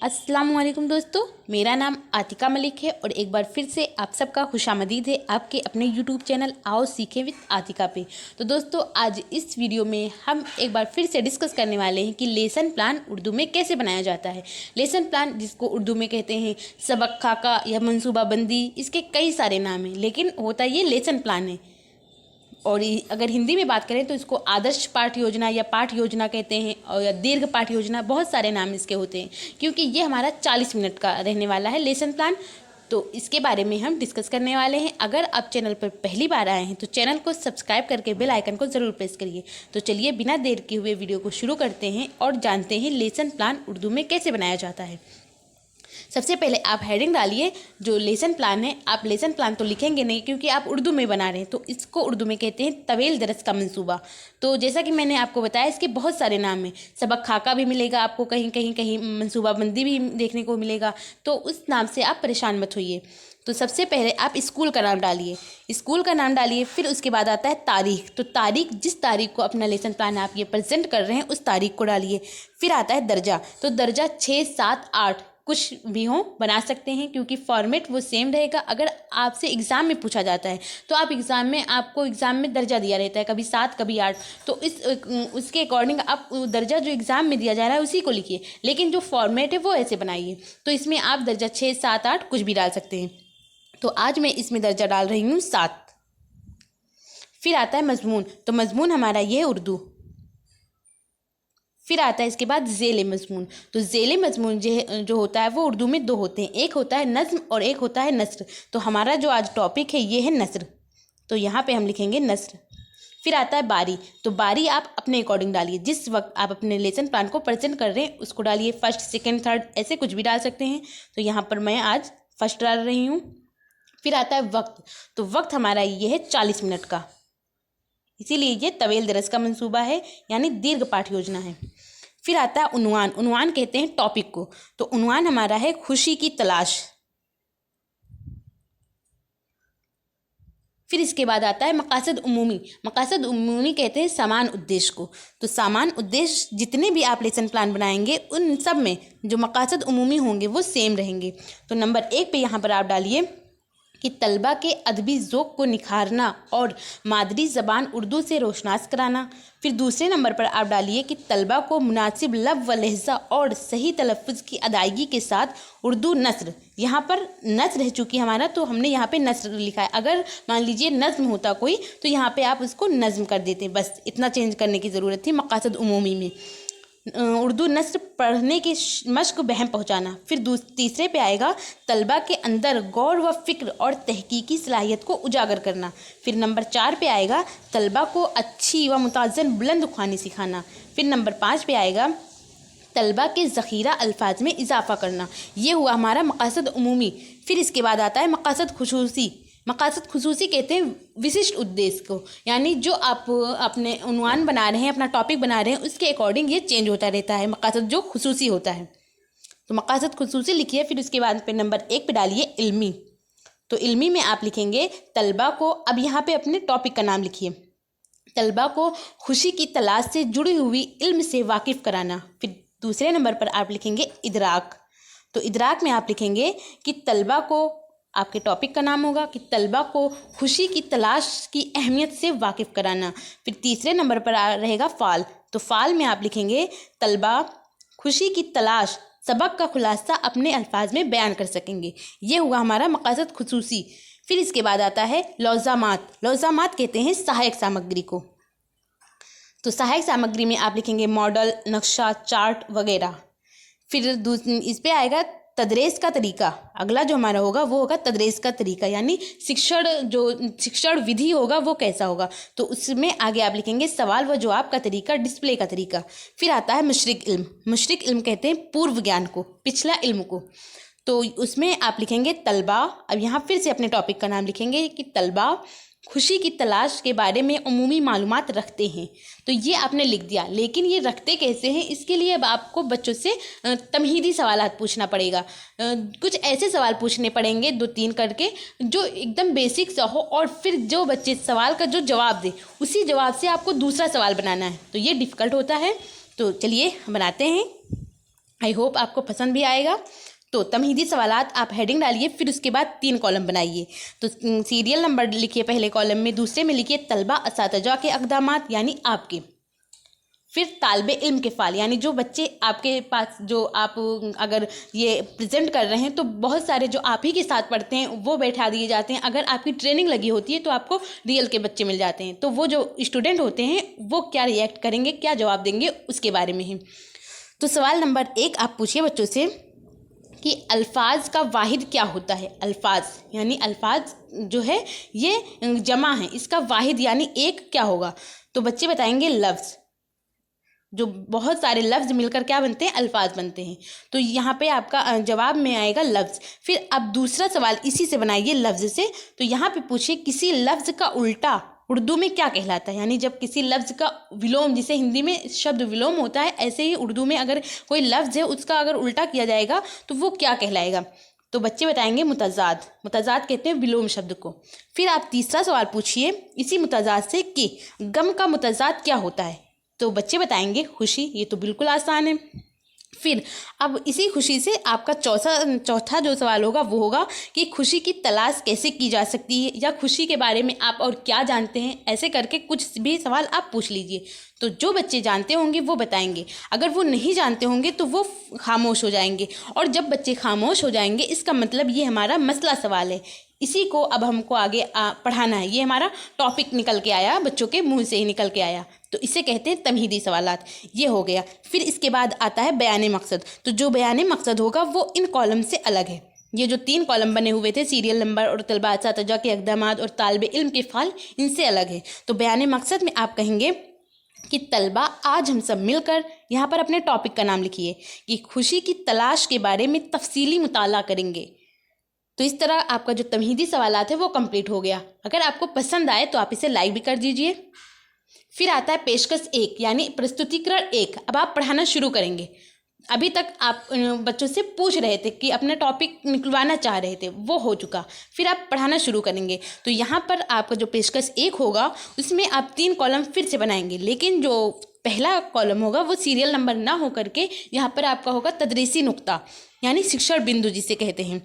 अस्सलाम वालेकुम दोस्तों, मेरा नाम आतिका मलिक है और एक बार फिर से आप सबका खुशामदीद है आपके अपने यूट्यूब चैनल आओ सीखें विद आतिका पे। तो दोस्तों, आज इस वीडियो में हम एक बार फिर से डिस्कस करने वाले हैं कि लेसन प्लान उर्दू में कैसे बनाया जाता है। लेसन प्लान, जिसको उर्दू में कहते हैं सबक खाका या मनसूबाबंदी, इसके कई सारे नाम हैं, लेकिन होता ये लेसन प्लान है। और अगर हिंदी में बात करें तो इसको आदर्श पाठ योजना या पाठ योजना कहते हैं, और या दीर्घ पाठ योजना, बहुत सारे नाम इसके होते हैं, क्योंकि ये हमारा 40 मिनट का रहने वाला है लेसन प्लान। तो इसके बारे में हम डिस्कस करने वाले हैं। अगर आप चैनल पर पहली बार आए हैं तो चैनल को सब्सक्राइब करके बेल आइकन को ज़रूर प्रेस करिए। तो चलिए बिना देर किए हुए वीडियो को शुरू करते हैं और जानते हैं लेसन प्लान उर्दू में कैसे बनाया जाता है। सबसे पहले आप हेडिंग डालिए, जो लेसन प्लान है। आप लेसन प्लान तो लिखेंगे नहीं क्योंकि आप उर्दू में बना रहे हैं, तो इसको उर्दू में कहते हैं तवील दरस का मंसूबा। तो जैसा कि मैंने आपको बताया, इसके बहुत सारे नाम हैं। सबक खाका भी मिलेगा आपको, कहीं मंसूबाबंदी भी देखने को मिलेगा, तो उस नाम से आप परेशान मत होइए। तो सबसे पहले आप स्कूल का नाम डालिए, स्कूल का नाम डालिए। फिर उसके बाद आता है तारीख। तो तारीख, जिस तारीख को अपना लेसन प्लान आप ये प्रेजेंट कर रहे हैं, उस तारीख को डालिए। फिर आता है दर्जा। तो दर्जा 6, 7, 8 कुछ भी हो बना सकते हैं, क्योंकि फॉर्मेट वो सेम रहेगा। अगर आपसे एग्ज़ाम में पूछा जाता है तो आप आपको एग्ज़ाम में दर्जा दिया रहता है, कभी 7 कभी 8, तो उसके अकॉर्डिंग आप दर्जा जो एग्ज़ाम में दिया जा रहा है उसी को लिखिए, लेकिन जो फॉर्मेट है वो ऐसे बनाइए। तो इसमें आप दर्जा 6, 7, 8 कुछ भी डाल सकते हैं। तो आज मैं इसमें दर्जा डाल रही हूँ 7। फिर आता है मजमून। तो मजमून हमारा ये है उर्दू। फिर आता है इसके बाद ज़ेले मजमून। तो ज़ेले मजमून जो होता है वो उर्दू में 2 होते हैं, एक होता है नज़्म और एक होता है नस्र। तो हमारा जो आज टॉपिक है ये है नस्र, तो यहाँ पे हम लिखेंगे नस्र। फिर आता है बारी। तो बारी आप अपने अकॉर्डिंग डालिए, जिस वक्त आप अपने लेसन प्लान को प्रेजेंट कर रहे हैं उसको डालिए। फर्स्ट, सेकेंड, थर्ड ऐसे कुछ भी डाल सकते हैं। तो यहाँ पर मैं आज फर्स्ट डाल रही हूँ। फिर आता है वक्त। तो वक्त हमारा ये है 40 मिनट का, इसीलिए ये तवील दरस का मंसूबा है, यानी दीर्घ पाठ योजना है। फिर आता है उन्वान। उन्वान कहते हैं टॉपिक को। तो उन्वान हमारा है खुशी की तलाश। फिर इसके बाद आता है मकासद उमूमी। मकासद उमूमी कहते हैं समान उद्देश्य को। तो समान उद्देश्य जितने भी आप लेसन प्लान बनाएंगे उन सब में जो मकासद उमूमी होंगे वो सेम रहेंगे। तो नंबर 1 पे यहाँ पर आप डालिए कि तलबा के अदबी ज़ौक़ को निखारना और मादरी ज़बान उर्दू से रोशनास कराना। फिर दूसरे नंबर पर आप डालिए कि तलबा को मुनासिब लब व लहज़ा और सही तलफ़्फ़ुज़ की अदायगी के साथ उर्दू नस्र। यहाँ पर नस्र है चूँकि हमारा, तो हमने यहाँ पे नस्र लिखा है। अगर मान लीजिए नज़्म होता कोई तो यहाँ पे आप उसको नज़्म कर देते, बस इतना चेंज करने की ज़रूरत थी मकासद उमूमी में। उर्दू नस्र पढ़ने की मश्क बहम पहुँचाना। फिर तीसरे पे आएगा तलबा के अंदर गौर व फिक्र और तहकीकी सलाहियत को उजागर करना। फिर नंबर 4 पे आएगा तलबा को अच्छी व मुतज़्ज़न बुलंद ख़्वानी सिखाना। फिर नंबर 5 पे आएगा तलबा के ज़ख़ीरा अल्फाज में इजाफ़ा करना। ये हुआ हमारा मकासद उमूमी। फिर इसके बाद आता है मकासद खुसूसी। मकासद खुसूसी कहते हैं विशिष्ट उद्देश्य को, यानी जो आप अपने उन्वान बना रहे हैं, अपना टॉपिक बना रहे हैं, उसके अकॉर्डिंग ये चेंज होता रहता है मकासद जो खुसूसी होता है। तो मकासद खुसूसी लिखिए। फिर उसके बाद पे नंबर 1 पे डालिए इल्मी। तो इल्मी में आप लिखेंगे तलबा को, अब यहाँ पे अपने टॉपिक का नाम लिखिए, तलबा को खुशी की तलाश से जुड़ी हुई इल्म से वाकिफ़ कराना। फिर दूसरे नंबर पर आप लिखेंगे इदराक। तो इदराक में आप लिखेंगे कि तलबा को, आपके टॉपिक का नाम होगा कि तलबा को खुशी की तलाश की अहमियत से वाकिफ़ कराना। फिर तीसरे नंबर पर रहेगा फ़ाल। तो फ़ाल में आप लिखेंगे तलबा खुशी की तलाश सबक का खुलासा अपने अल्फाज में बयान कर सकेंगे। ये हुआ हमारा मकासद खुसूसी। फिर इसके बाद आता है लौज़ामात। लौज़ामात कहते हैं सहायक सामग्री को। तो सहायक सामग्री में आप लिखेंगे मॉडल, नक्शा, चार्ट वगैरह। फिर इस पे आएगा तदरीस का तरीका। अगला जो हमारा होगा वो होगा तदरीस का तरीका, यानी शिक्षण विधि होगा वो कैसा होगा। तो उसमें आगे आप लिखेंगे सवाल व जवाब का तरीका, डिस्प्ले का तरीका। फिर आता है मुशरिक इल्म। मुशरिक इल्म कहते हैं पूर्व ज्ञान को, पिछला इल्म को। तो उसमें आप लिखेंगे तलबा, अब यहाँ फिर से अपने टॉपिक का नाम लिखेंगे कि तलबा खुशी की तलाश के बारे में उमूमी मालूमात रखते हैं। तो ये आपने लिख दिया, लेकिन ये रखते कैसे हैं, इसके लिए अब आपको बच्चों से तमहीदी सवालात पूछना पड़ेगा। कुछ ऐसे सवाल पूछने पड़ेंगे 2-3 करके जो एकदम बेसिक सा हो, और फिर जो बच्चे सवाल का जो जवाब दे उसी जवाब से आपको दूसरा सवाल बनाना है। तो ये डिफ़िकल्ट होता है। तो चलिए बनाते हैं। आई होप आपको पसंद भी आएगा। तो तमहीदी सवालात आप हेडिंग डालिए, फिर उसके बाद 3 कॉलम बनाइए। तो सीरियल नंबर लिखिए पहले कॉलम में, दूसरे में लिखिए तलबा असातिज़ा के अक़दामात यानी आपके, फिर तालिबे इल्म के फ़ाल यानी जो बच्चे आपके पास, जो आप अगर ये प्रेजेंट कर रहे हैं तो बहुत सारे जो आप ही के साथ पढ़ते हैं वो बैठा दिए जाते हैं। अगर आपकी ट्रेनिंग लगी होती है तो आपको रियल के बच्चे मिल जाते हैं, तो वो जो स्टूडेंट होते हैं वो क्या रिएक्ट करेंगे, क्या जवाब देंगे, उसके बारे में ही। तो सवाल नंबर 1 आप पूछिए बच्चों से कि अल्फाज का वाहिद क्या होता है। अल्फाज यानी अल्फाज जो है ये जमा है, इसका वाहिद यानी एक क्या होगा। तो बच्चे बताएंगे लफ्ज़, जो बहुत सारे लफ्ज़ मिलकर क्या बनते हैं, अल्फाज बनते हैं। तो यहाँ पे आपका जवाब में आएगा लफ्ज़। फिर अब दूसरा सवाल इसी से बनाइए लफ्ज़ से। तो यहाँ पे पूछिए किसी लफ्ज़ का उल्टा उर्दू में क्या कहलाता है। यानी जब किसी लफ्ज़ का विलोम, जिसे हिंदी में शब्द विलोम होता है, ऐसे ही उर्दू में अगर कोई लफ्ज़ है उसका अगर उल्टा किया जाएगा तो वो क्या कहलाएगा। तो बच्चे बताएंगे मुतज़ाद। मुतज़ाद कहते हैं विलोम शब्द को। फिर आप तीसरा सवाल पूछिए इसी मुतज़ाद से कि गम का मुतज़ाद क्या होता है। तो बच्चे बताएंगे खुशी। ये तो बिल्कुल आसान है। फिर अब इसी खुशी से आपका चौथा जो सवाल होगा वो होगा कि खुशी की तलाश कैसे की जा सकती है, या खुशी के बारे में आप और क्या जानते हैं। ऐसे करके कुछ भी सवाल आप पूछ लीजिए। तो जो बच्चे जानते होंगे वो बताएंगे, अगर वो नहीं जानते होंगे तो वो खामोश हो जाएंगे। और जब बच्चे खामोश हो जाएंगे इसका मतलब ये हमारा मसला सवाल है, इसी को अब हमको आगे पढ़ाना है। ये हमारा टॉपिक निकल के आया, बच्चों के मुंह से ही निकल के आया। तो इसे कहते हैं तमहीदी सवालात। ये हो गया। फिर इसके बाद आता है बयान मकसद। तो जो बयान मकसद होगा वो इन कॉलम से अलग है। ये जो 3 कॉलम बने हुए थे, सीरियल नंबर और तलबा असातिज़ा के अक़दामात और तालिबे इल्म के फ़ाल, इनसे अलग है। तो बयान मकसद में आप कहेंगे कि तलबा आज हम सब मिलकर, यहाँ पर अपने टॉपिक का नाम लिखिए, कि खुशी की तलाश के बारे में तफसीली मुताला करेंगे। तो इस तरह आपका जो तमहीदी सवालात है वो कंप्लीट हो गया। अगर आपको पसंद आए तो आप इसे लाइक भी कर दीजिए। फिर आता है पेशकश 1 यानी प्रस्तुतिकरण 1। अब आप पढ़ाना शुरू करेंगे। अभी तक आप बच्चों से पूछ रहे थे कि अपना टॉपिक निकलवाना चाह रहे थे, वो हो चुका। फिर आप पढ़ाना शुरू करेंगे। तो यहाँ पर आपका जो पेशकश 1 होगा उसमें आप 3 कॉलम फिर से बनाएंगे, लेकिन जो पहला कॉलम होगा वो सीरियल नंबर ना हो करके यहाँ पर आपका होगा तदरीसी नुक्ता यानी शिक्षण बिंदु जिसे कहते हैं।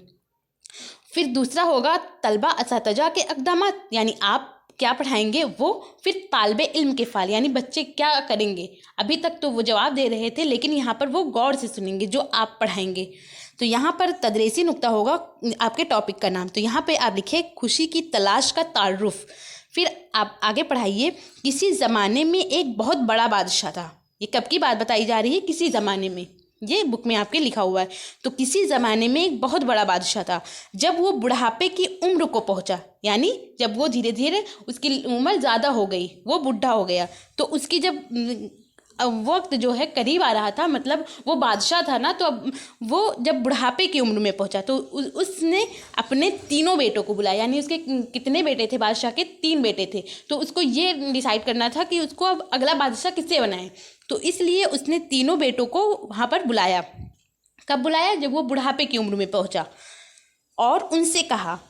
फिर दूसरा होगा तलबा असातिज़ा के अक़दामात यानी आप क्या पढ़ाएंगे वो। फिर तालिबे इल्म के फ़ाल यानी बच्चे क्या करेंगे। अभी तक तो वो जवाब दे रहे थे, लेकिन यहाँ पर वो गौर से सुनेंगे जो आप पढ़ाएंगे। तो यहाँ पर तदरीसी नुक्ता होगा आपके टॉपिक का नाम। तो यहाँ पे आप लिखे खुशी की तलाश का तारुफ। फिर आप आगे पढ़ाइए किसी ज़माने में एक बहुत बड़ा बादशाह था। ये कब की बात बताई जा रही है, किसी ज़माने में, ये बुक में आपके लिखा हुआ है। तो किसी ज़माने में एक बहुत बड़ा बादशाह था। जब वो बुढ़ापे की उम्र को पहुंचा, यानी जब वो धीरे धीरे उसकी उम्र ज़्यादा हो गई, वो बुढ़ा हो गया, तो उसकी जब वक्त जो है करीब आ रहा था, मतलब वो बादशाह था ना, तो अब वो जब बुढ़ापे की उम्र में पहुंचा तो उसने अपने 3 बेटों को बुलाया। यानी उसके कितने बेटे थे बादशाह के? 3 बेटे थे। तो उसको ये डिसाइड करना था कि उसको अब अगला बादशाह किससे बनाए। तो इसलिए उसने 3 बेटों को वहाँ पर बुलाया। कब बुलाया? जब वो बुढ़ापे की उम्र में पहुँचा। और उनसे कहा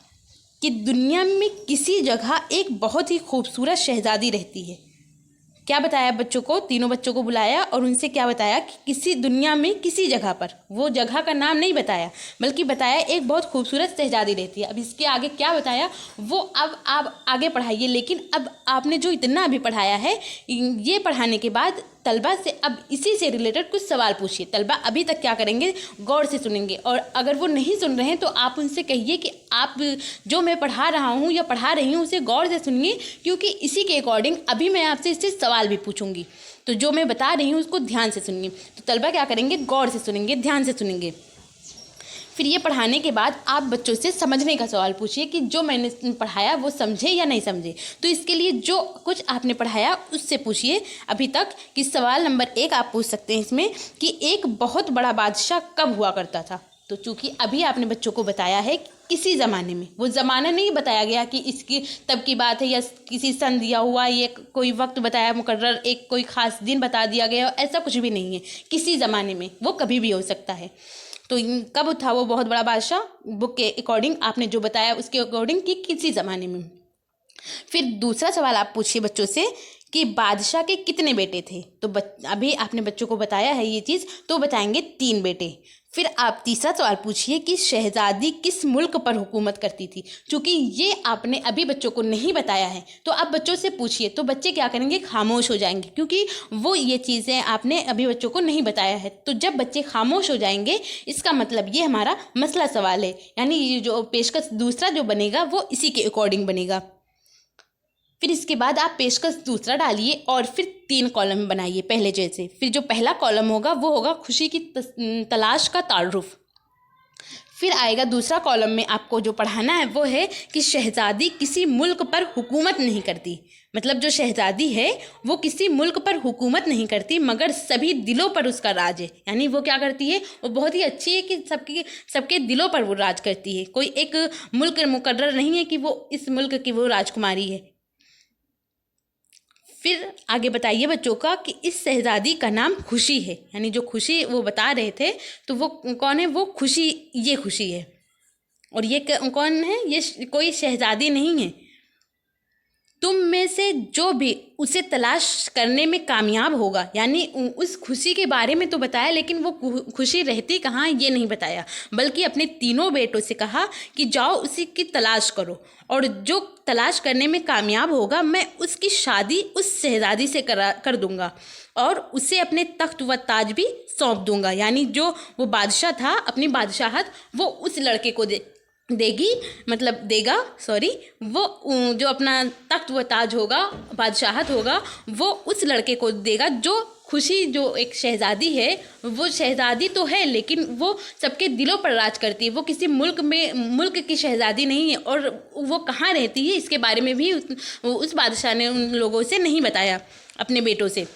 कि दुनिया में किसी जगह एक बहुत ही खूबसूरत शहज़ादी रहती है। क्या बताया बच्चों को? 3 बच्चों को बुलाया और उनसे क्या बताया कि किसी दुनिया में किसी जगह पर, वो जगह का नाम नहीं बताया बल्कि बताया एक बहुत खूबसूरत शहज़ादी रहती है। अब इसके आगे क्या बताया वो अब आप आगे पढ़ाइए। लेकिन अब आपने जो इतना अभी पढ़ाया है, ये पढ़ाने के बाद तलबा से अब इसी से रिलेटेड कुछ सवाल पूछिए। तलबा अभी तक क्या करेंगे? गौर से सुनेंगे। और अगर वो नहीं सुन रहे हैं तो आप उनसे कहिए कि आप जो मैं पढ़ा रहा हूँ या पढ़ा रही हूँ उसे गौर से सुनिए, क्योंकि इसी के अकॉर्डिंग अभी मैं आपसे इससे सवाल भी पूछूंगी। तो जो मैं बता रही हूँ उसको ध्यान से सुनिए। तो तलबा क्या करेंगे? गौर से सुनेंगे, ध्यान से सुनेंगे। फिर ये पढ़ाने के बाद आप बच्चों से समझने का सवाल पूछिए कि जो मैंने पढ़ाया वो समझे या नहीं समझे। तो इसके लिए जो कुछ आपने पढ़ाया उससे पूछिए अभी तक। कि सवाल नंबर 1 आप पूछ सकते हैं इसमें कि एक बहुत बड़ा बादशाह कब हुआ करता था। तो चूँकि अभी आपने बच्चों को बताया है किसी ज़माने में, वो ज़माना नहीं बताया गया कि इसकी तब की बात है या किसी सन दिया हुआ, ये कोई वक्त बताया मुकर्रर, एक कोई ख़ास दिन बता दिया गया, ऐसा कुछ भी नहीं है। किसी ज़माने में, वो कभी भी हो सकता है। तो कब था वो बहुत बड़ा बादशाह? बुक के अकॉर्डिंग आपने जो बताया उसके अकॉर्डिंग कि किसी ज़माने में। फिर दूसरा सवाल आप पूछिए बच्चों से कि बादशाह के कितने बेटे थे। तो अभी आपने बच्चों को बताया है ये चीज़, तो बताएंगे 3 बेटे। फिर आप तीसरा सवाल पूछिए कि शहजादी किस मुल्क पर हुकूमत करती थी। क्योंकि ये आपने अभी बच्चों को नहीं बताया है तो आप बच्चों से पूछिए, तो बच्चे क्या करेंगे, खामोश हो जाएंगे, क्योंकि वो ये चीज़ें आपने अभी बच्चों को नहीं बताया है। तो जब बच्चे खामोश हो जाएंगे इसका मतलब ये हमारा मसला सवाल है, यानी ये जो पेशकश दूसरा जो बनेगा वो इसी के अकॉर्डिंग बनेगा। फिर इसके बाद आप पेशकश दूसरा डालिए और फिर 3 कॉलम बनाइए पहले जैसे। फिर जो पहला कॉलम होगा वो होगा खुशी की तलाश का तारुफ। फिर आएगा दूसरा कॉलम में आपको जो पढ़ाना है वो है कि शहजादी किसी मुल्क पर हुकूमत नहीं करती। मतलब जो शहजादी है वो किसी मुल्क पर हुकूमत नहीं करती मगर सभी दिलों पर उसका राज है। यानी वो क्या करती है, वो बहुत ही अच्छी है कि सबके दिलों पर वो राज करती है। कोई एक मुल्क मुकर्रर नहीं है कि वो इस मुल्क की वो राजकुमारी है। फिर आगे बताइए बच्चों का कि इस शहजादी का नाम खुशी है। यानी जो खुशी वो बता रहे थे तो वो कौन है, वो खुशी, ये खुशी है। और ये कौन है, ये कोई शहजादी नहीं है। तुम में से जो भी उसे तलाश करने में कामयाब होगा, यानी उस खुशी के बारे में तो बताया लेकिन वो खुशी रहती कहाँ ये नहीं बताया, बल्कि अपने तीनों बेटों से कहा कि जाओ उसी की तलाश करो और जो तलाश करने में कामयाब होगा मैं उसकी शादी उस शहजादी से कर दूंगा और उसे अपने तख्त व ताज भी सौंप दूंगा। यानी जो वो बादशाह था अपनी बादशाहत वो उस लड़के को देगा वो जो अपना तख्त व ताज होगा, बादशाहत होगा, वो उस लड़के को देगा। जो खुशी जो एक शहजादी है वो शहजादी तो है लेकिन वो सबके दिलों पर राज करती है। वो किसी मुल्क की शहजादी नहीं है और वो कहाँ रहती है इसके बारे में भी उस बादशाह ने उन लोगों से नहीं बताया अपने बेटों से।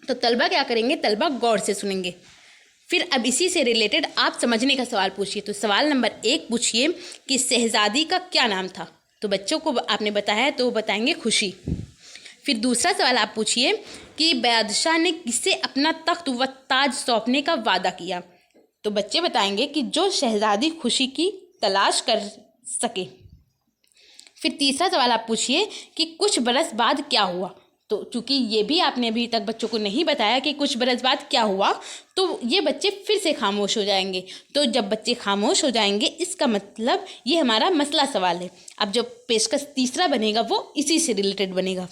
तो तलबा क्या करेंगे, तलबा गौर से सुनेंगे। फिर अब इसी से रिलेटेड आप समझने का सवाल पूछिए। तो सवाल नंबर 1 पूछिए कि शहजादी का क्या नाम था। तो बच्चों को आपने बताया है तो वो बताएंगे खुशी। फिर दूसरा सवाल आप पूछिए कि बादशाह ने किसे अपना तख्त व ताज सौंपने का वादा किया। तो बच्चे बताएंगे कि जो शहजादी खुशी की तलाश कर सके। फिर तीसरा सवाल आप पूछिए कि कुछ बरस बाद क्या हुआ। तो चूँकि ये भी आपने अभी तक बच्चों को नहीं बताया कि कुछ बरस बाद क्या हुआ तो ये बच्चे फिर से खामोश हो जाएंगे। तो जब बच्चे खामोश हो जाएंगे इसका मतलब ये हमारा मसला सवाल है। अब जो पेशकश तीसरा बनेगा वो इसी से रिलेटेड बनेगा।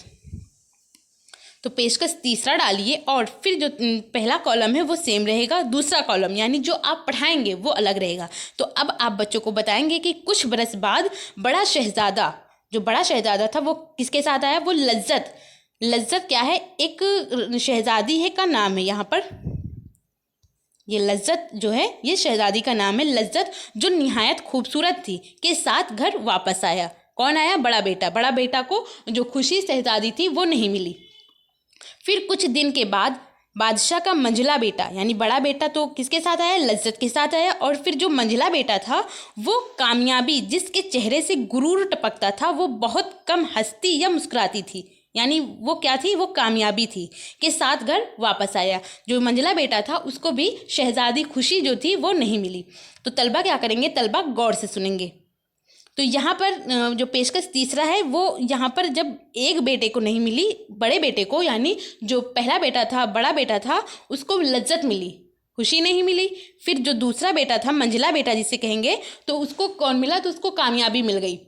तो पेशकश तीसरा डालिए और फिर जो पहला कॉलम है वो सेम रहेगा, दूसरा कॉलम यानी जो आप पढ़ाएंगे वो अलग रहेगा। तो अब आप बच्चों को बताएंगे कि कुछ बरस बाद बड़ा शहजादा था वो किसके साथ आया, वो लज्जत क्या है, एक शहजादी है का नाम है। यहाँ पर ये लज्जत जो है ये शहजादी का नाम है। लज्जत जो निहायत खूबसूरत थी के साथ घर वापस आया। कौन आया, बड़ा बेटा को जो खुशी शहजादी थी वो नहीं मिली। फिर कुछ दिन के बाद बादशाह का मंझला बेटा यानी बड़ा बेटा तो किसके साथ आया, लज्जत के साथ आया। और फिर जो मंझला बेटा था वो कामयाबी जिसके चेहरे से गुरूर टपकता था वो बहुत कम हंसती या मुस्कुराती थी। यानी वो क्या थी, वो कामयाबी थी के साथ घर वापस आया। जो मंझला बेटा था उसको भी शहजादी खुशी जो थी वो नहीं मिली। तो तलबा क्या करेंगे, तलबा गौर से सुनेंगे। तो यहाँ पर जो पेशकश तीसरा है वो यहाँ पर जब एक बेटे को नहीं मिली, बड़े बेटे को यानी जो पहला बेटा था बड़ा बेटा था उसको लज्जत मिली, खुशी नहीं मिली। फिर जो दूसरा बेटा था मंझला बेटा जिसे कहेंगे तो उसको कौन मिला, तो उसको कामयाबी मिल गई।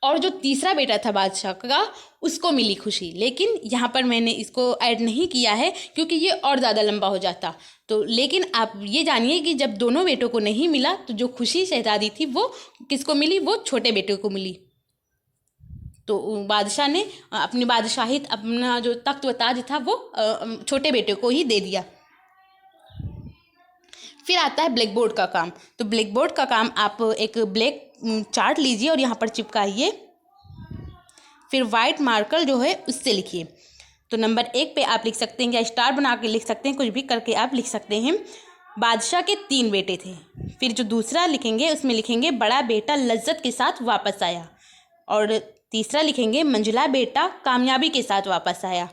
और जो तीसरा बेटा था बादशाह का उसको मिली खुशी। लेकिन यहाँ पर मैंने इसको ऐड नहीं किया है क्योंकि ये और ज़्यादा लंबा हो जाता। तो लेकिन आप ये जानिए कि जब दोनों बेटों को नहीं मिला तो जो खुशी शहजादी थी वो किसको मिली, वो छोटे बेटे को मिली। तो बादशाह ने अपनी बादशाहित, अपना जो तख्त व ताज था वो छोटे बेटे को ही दे दिया। फिर आता है ब्लैक बोर्ड का काम। तो ब्लैक बोर्ड का काम आप एक ब्लैक चार्ट लीजिए और यहाँ पर चिपकाइए। फिर वाइट मार्कर जो है उससे लिखिए। तो नंबर 1 पे आप लिख सकते हैं या स्टार बना के लिख सकते हैं, कुछ भी करके आप लिख सकते हैं। बादशाह के 3 बेटे थे। फिर जो दूसरा लिखेंगे उसमें लिखेंगे बड़ा बेटा लज्जत के साथ वापस आया। और तीसरा लिखेंगे मंझला बेटा कामयाबी के साथ वापस आया।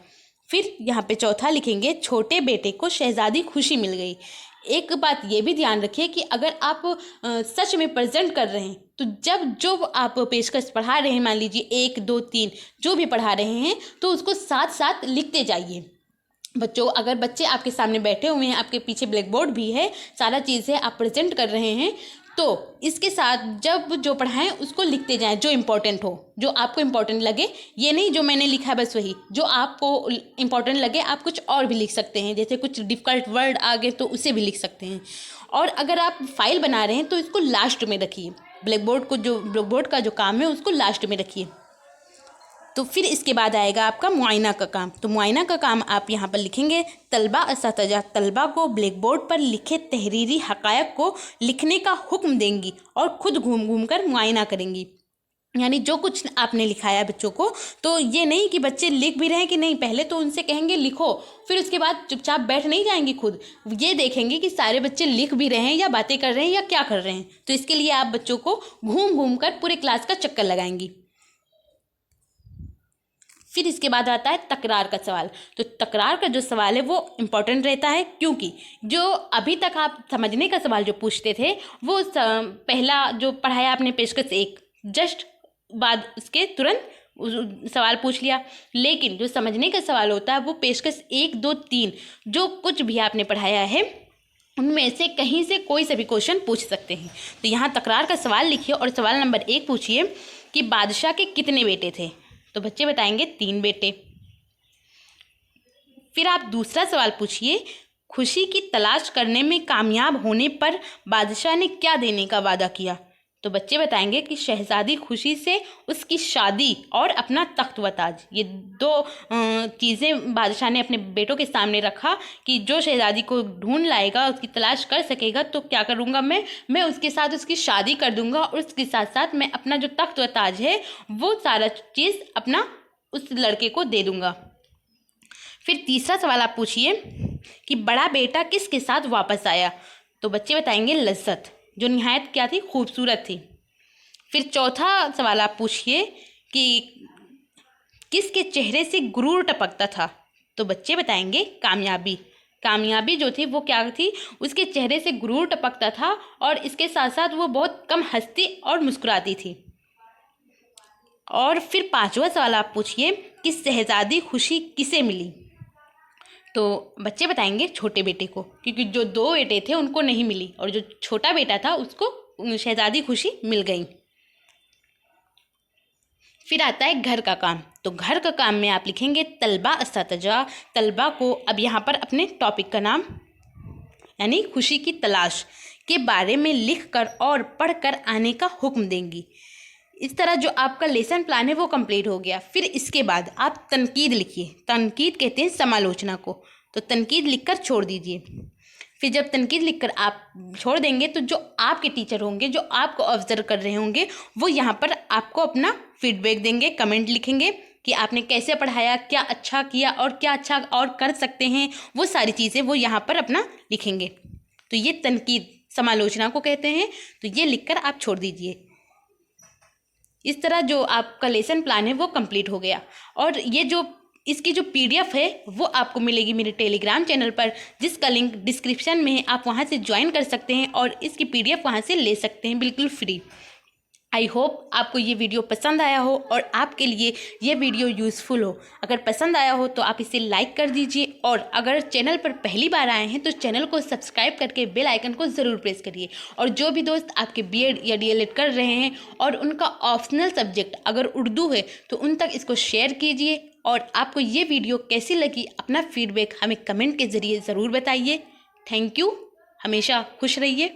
फिर यहाँ पे चौथा लिखेंगे छोटे बेटे को शहजादी खुशी मिल गई। एक बात ये भी ध्यान रखिए कि अगर आप सच में प्रेजेंट कर रहे हैं तो जब जो आप पेशकश पढ़ा रहे हैं, मान लीजिए 1 2 3 जो भी पढ़ा रहे हैं, तो उसको साथ साथ लिखते जाइए। बच्चों, अगर बच्चे आपके सामने बैठे हुए हैं, आपके पीछे ब्लैक बोर्ड भी है, सारा चीज़ है, आप प्रेजेंट कर रहे हैं, तो इसके साथ जब जो पढ़ाएं उसको लिखते जाएं, जो इम्पोर्टेंट हो, जो आपको इम्पोर्टेंट लगे। ये नहीं जो मैंने लिखा है बस वही, जो आपको इम्पोर्टेंट लगे आप कुछ और भी लिख सकते हैं, जैसे कुछ डिफ़िकल्ट वर्ड आ गए तो उसे भी लिख सकते हैं। और अगर आप फाइल बना रहे हैं तो इसको लास्ट में रखिए, ब्लैक बोर्ड का जो काम है उसको लास्ट में रखिए। तो फिर इसके बाद आएगा आपका मुआयना का काम। तो मुआयना का काम आप यहाँ पर लिखेंगे, तलबा असातिज़ा तलबा को ब्लैक बोर्ड पर लिखे तहरीरी हक़ायक़ को लिखने का हुक्म देंगी और ख़ुद घूम घूम कर मुआयना करेंगी। यानी जो कुछ आपने लिखाया बच्चों को, तो ये नहीं कि बच्चे लिख भी रहे हैं कि नहीं, पहले तो उनसे कहेंगे लिखो, फिर उसके बाद चुपचाप बैठ नहीं जाएंगी, खुद ये देखेंगे कि सारे बच्चे लिख भी रहे हैं या बातें कर रहे हैं या क्या कर रहे हैं। तो इसके लिए आप बच्चों को घूम घूम कर पूरे क्लास का चक्कर लगाएंगी। फिर इसके बाद आता है तकरार का सवाल। तो तकरार का जो सवाल है वो इम्पोर्टेंट रहता है, क्योंकि जो अभी तक आप समझने का सवाल जो पूछते थे वो पहला जो पढ़ाया आपने पेशकश 1, जस्ट बाद उसके तुरंत सवाल पूछ लिया। लेकिन जो समझने का सवाल होता है वो पेशकश 1 2 3 जो कुछ भी आपने पढ़ाया है उनमें से कहीं से कोई से भी क्वेश्चन पूछ सकते हैं। तो यहाँ तकरार का सवाल लिखिए और सवाल नंबर 1 पूछिए कि बादशाह के कितने बेटे थे। तो बच्चे बताएंगे 3 बेटे। फिर आप दूसरा सवाल पूछिए, खुशी की तलाश करने में कामयाब होने पर बादशाह ने क्या देने का वादा किया। तो बच्चे बताएंगे कि शहजादी खुशी से उसकी शादी और अपना तख्त व ताज, ये 2 चीज़ें बादशाह ने अपने बेटों के सामने रखा कि जो शहजादी को ढूंढ लाएगा, उसकी तलाश कर सकेगा, तो क्या करूँगा मैं उसके साथ उसकी शादी कर दूंगा और उसके साथ साथ मैं अपना जो तख्त व ताज है वो सारा चीज़ अपना उस लड़के को दे दूंगा। फिर तीसरा सवाल आप पूछिए कि बड़ा बेटा किसके साथ वापस आया। तो बच्चे बताएंगे लज्जत, जो निहायत क्या थी, खूबसूरत थी। फिर चौथा सवाल आप पूछिए कि किसके चेहरे से गुरूर टपकता था। तो बच्चे बताएंगे कामयाबी जो थी वो क्या थी, उसके चेहरे से गुरूर टपकता था और इसके साथ साथ वो बहुत कम हंसती और मुस्कुराती थी। और फिर 5वां सवाल आप पूछिए कि शहजादी खुशी किसे मिली। तो बच्चे बताएंगे छोटे बेटे को, क्योंकि जो 2 बेटे थे उनको नहीं मिली और जो छोटा बेटा था उसको शहजादी खुशी मिल गई। फिर आता है घर का काम। तो घर का काम में आप लिखेंगे तलबा असातिज़ा तलबा को, अब यहाँ पर अपने टॉपिक का नाम यानी खुशी की तलाश के बारे में लिख कर और पढ़ कर आने का हुक्म देंगी। इस तरह जो आपका लेसन प्लान है वो कंप्लीट हो गया। फिर इसके बाद आप तनकीद लिखिए। तनकीद कहते हैं समालोचना को। तो तनकीद लिखकर छोड़ दीजिए। फिर जब तनकीद लिखकर आप छोड़ देंगे तो जो आपके टीचर होंगे, जो आपको ऑब्जर्व कर रहे होंगे, वो यहाँ पर आपको अपना फीडबैक देंगे, कमेंट लिखेंगे कि आपने कैसे पढ़ाया, क्या अच्छा किया और क्या अच्छा और कर सकते हैं, वो सारी चीज़ें वो यहाँ पर अपना लिखेंगे। तो ये तनकीद समालोचना को कहते हैं। तो ये लिखकर आप छोड़ दीजिए। इस तरह जो आपका लेसन प्लान है वो कंप्लीट हो गया। और ये जो इसकी जो PDF है वो आपको मिलेगी मेरे टेलीग्राम चैनल पर, जिसका लिंक डिस्क्रिप्शन में है। आप वहाँ से ज्वाइन कर सकते हैं और इसकी PDF वहाँ से ले सकते हैं बिल्कुल फ्री। आई होप आपको ये वीडियो पसंद आया हो और आपके लिए ये वीडियो यूज़फुल हो। अगर पसंद आया हो तो आप इसे लाइक कर दीजिए और अगर चैनल पर पहली बार आए हैं तो चैनल को सब्सक्राइब करके बेल आइकन को ज़रूर प्रेस करिए। और जो भी दोस्त आपके BEd या DLEd कर रहे हैं और उनका ऑप्शनल सब्जेक्ट अगर उर्दू है तो उन तक इसको शेयर कीजिए। और आपको ये वीडियो कैसी लगी अपना फीडबैक हमें कमेंट के ज़रिए ज़रूर बताइए। Thank you. हमेशा खुश रहिए।